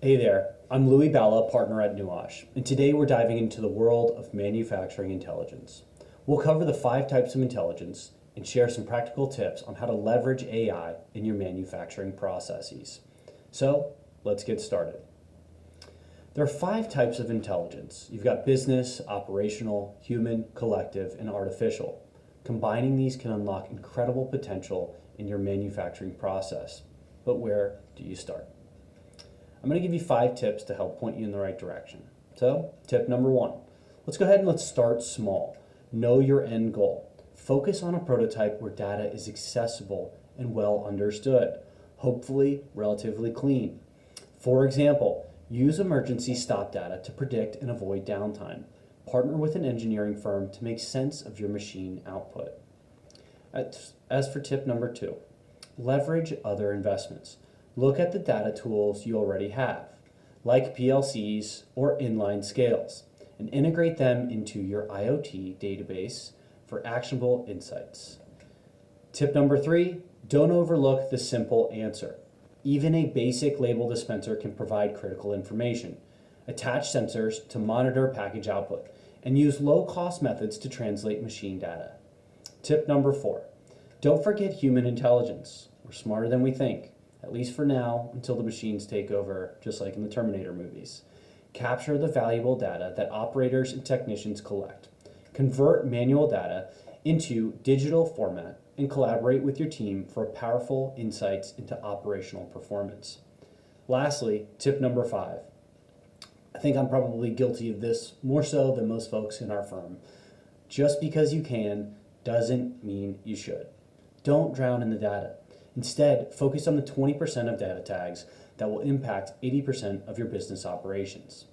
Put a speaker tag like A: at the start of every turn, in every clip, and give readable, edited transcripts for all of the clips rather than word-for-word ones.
A: Hey there, I'm Louis Balla, partner at Nuage, and today we're diving into the world of manufacturing intelligence. We'll cover the 5 types of intelligence and share some practical tips on how to leverage AI in your manufacturing processes. So, let's get started. There are 5 types of intelligence. You've got business, operational, human, collective, and artificial. Combining these can unlock incredible potential in your manufacturing process. But where do you start? I'm going to give you 5 tips to help point you in the right direction. So, tip number 1. Let's go ahead and let's start small. Know your end goal. Focus on a prototype where data is accessible and well understood, hopefully relatively clean. For example, use emergency stop data to predict and avoid downtime. Partner with an engineering firm to make sense of your machine output. As for tip number 2, leverage other investments. Look at the data tools you already have, like PLCs or inline scales, and integrate them into your IoT database for actionable insights. Tip number 3, don't overlook the simple answer. Even a basic label dispenser can provide critical information. Attach sensors to monitor package output, and use low-cost methods to translate machine data. Tip number 4, don't forget human intelligence. We're smarter than we think. At least for now, until the machines take over, just like in the Terminator movies. Capture the valuable data that operators and technicians collect. Convert manual data into digital format and collaborate with your team for powerful insights into operational performance. Lastly, tip number 5. I think I'm probably guilty of this more so than most folks in our firm. Just because you can doesn't mean you should. Don't drown in the data. Instead, focus on the 20% of data tags that will impact 80% of your business operations.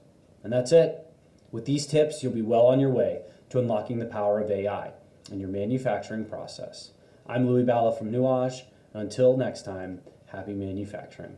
A: And that's it. With these tips, you'll be well on your way to unlocking the power of AI in your manufacturing process. I'm Louis Balla from Nuage, and until next time, happy manufacturing.